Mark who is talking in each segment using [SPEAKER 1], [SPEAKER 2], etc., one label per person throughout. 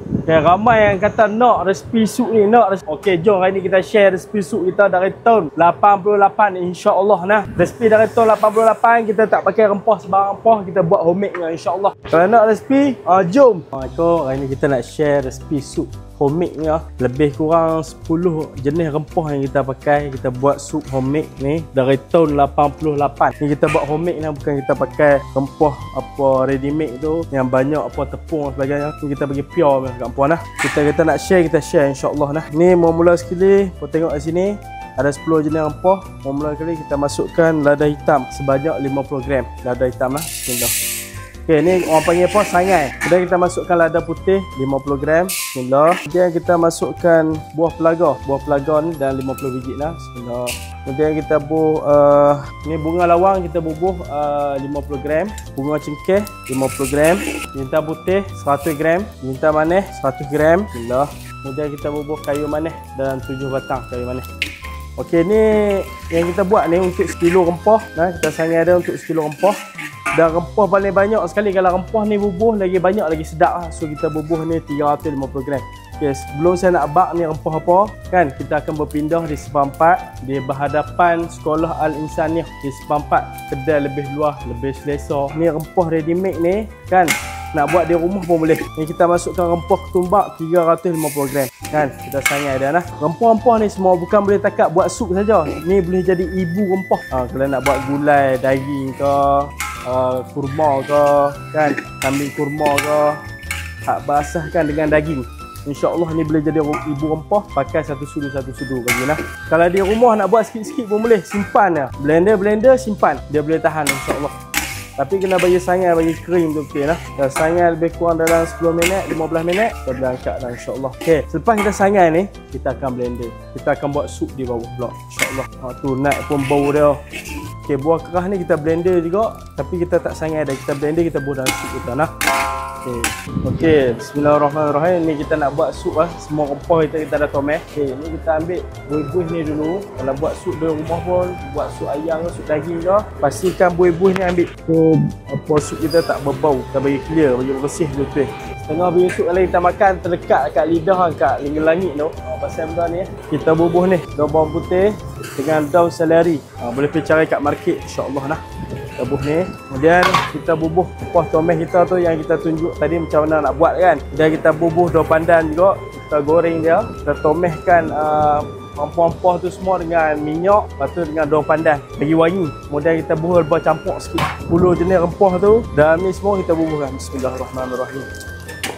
[SPEAKER 1] Okay, ramai yang kata nak resipi sup ni, Okey, jom hari ni kita share resipi sup kita dari tahun 88 insya-Allah nah. Resipi dari tahun 88 kita tak pakai rempah sebarang rempah, kita buat homemade nya insya-Allah. Kalau nak resipi, jom. Assalamualaikum. Hari ni kita nak share resipi sup homemade nya. Lebih kurang 10 jenis rempah yang kita pakai. Kita buat sup homemade ni dari tahun 88. Ni kita buat homemade ni, bukan kita pakai rempah apa ready made tu yang banyak apa tepung dan sebagainya. Ni kita bagi pure kat puan lah. Kita nak share, kita share insya-Allah nah. Ni mula sekali kau tengok kat sini ada 10 jenis rempah. Mula sekali kita masukkan lada hitam sebanyak 50 gram. Lada hitam lah. Bismillah. Okey, ni orang panggil apa? Sangai. Kemudian kita masukkan lada putih 50 gram. Bismillah. Kemudian kita masukkan buah pelaga. Buah pelaga ni dan 50 biji lah. Bismillah. Kemudian kita ni bunga lawang kita bubuh 50 gram. Bunga cengkeh 50 gram. Jintan putih 100 gram. Jintan manis 100 gram. Bismillah. Kemudian kita bubuh kayu manis dan 7 batang kayu manis. Okey, ni yang kita buat ni untuk 1 kilo rempah. Nah, kita sangai ada untuk 1 kilo rempah. Dan rempah paling banyak sekali, kalau rempah ni bubuh lagi banyak lagi sedap lah. So kita bubuh ni 350 gram. Okay, sebelum saya nak bak ni rempah apa kan, kita akan berpindah di seperempat di berhadapan Sekolah Al-Insaniah. Di seperempat kedai lebih luas, lebih selesa. Ni rempah ready made ni kan, nak buat di rumah pun boleh. Ni kita masukkan rempah ketumbak 350 gram kan, kita sangai dia nah. Rempah-rempah ni semua bukan boleh takat buat sup saja. Ni boleh jadi ibu rempah. Kalau nak buat gulai daging ke, kurma ke kan, kambing kurma ke, hak basahkan dengan daging, insya-Allah ni boleh jadi ibu rempah. Pakai satu sudu bagi nah. Kalau di rumah nak buat sikit-sikit pun boleh, simpan dia. Blender simpan, dia boleh tahan insya-Allah. Tapi kena bagi sangai, bagi kering tu okey lah. Dah sangai lebih kurang dalam 10 minit, 15 minit kita boleh angkat dah insya-Allah. Okey, selepas kita sangai ni, kita akan blender. Kita akan buat sup di bawah pula insya-Allah. Tu naik pun bau dia. Okey, buah kerah ni kita blender juga, tapi kita tak sangai dah. Kita blender, kita buat dalam sup kita nah. Okey, bismillahirrahmanirrahim. Ni kita nak buat sup lah. Semua rempah kita dah tomeh. Okey, ni kita ambil buih-buih ni dulu. Kalau buat sup di rumah pun, buat sup ayam ke, sup daging ke, pastikan buih-buih ni ambil. So, apa sup kita tak berbau. Kita bagi clear, bagi bersih betul. Setengah biji sup kalau kita makan terlekat kat lidah, kat langit tu. Pasal benda ni, kita bubuh ni daun bawang putih dengan daun seleri. Boleh pergi cari kat market insya-Allah nah. Kita bubuh ni. Kemudian kita bubuh kuah tomeh kita tu yang kita tunjuk tadi macam mana nak buat kan. Dan kita bubuh daun pandan juga. Kita goreng dia. Kita tomehkan rempah-rempah tu semua dengan minyak, lepas tu dengan daun pandan bagi wangi. Kemudian kita bubuh lebih campur sikit 10 jenis rempah tu. Dan ni semua kita bubuhkan. Bismillahirrahmanirrahim.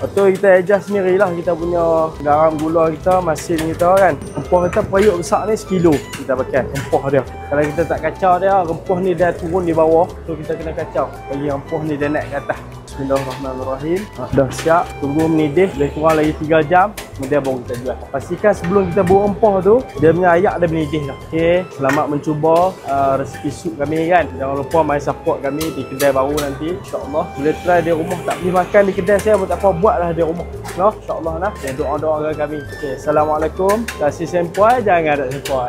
[SPEAKER 1] Lepas tu kita adjust sendirilah kita punya garam, gula kita, masin kita kan. Rempah kita periuk besar ni 1 kilo kita pakai rempah dia. Kalau kita tak kacau dia, rempah ni dah turun di bawah. So kita kena kacau bagi rempah ni dia naik ke atas. Bismillahirrahmanirrahim. Dah siap, tunggu mendidih lebih kurang lagi 3 jam. Kemudian baru kita jual. Pastikan sebelum kita buat rempah tu, dia punya ayak dah mendidih dah. Okey, selamat mencuba resipi sup kami kan. Jangan lupa mai support kami di kedai baru nanti insya-Allah. Boleh try di rumah, tak boleh makan di kedai saya pun tak apa, buatlah di rumah. No, insya-Allah nah. Dan doa-doa kami. Okey, assalamualaikum. Kasih sempoi, jangan ada sempoi.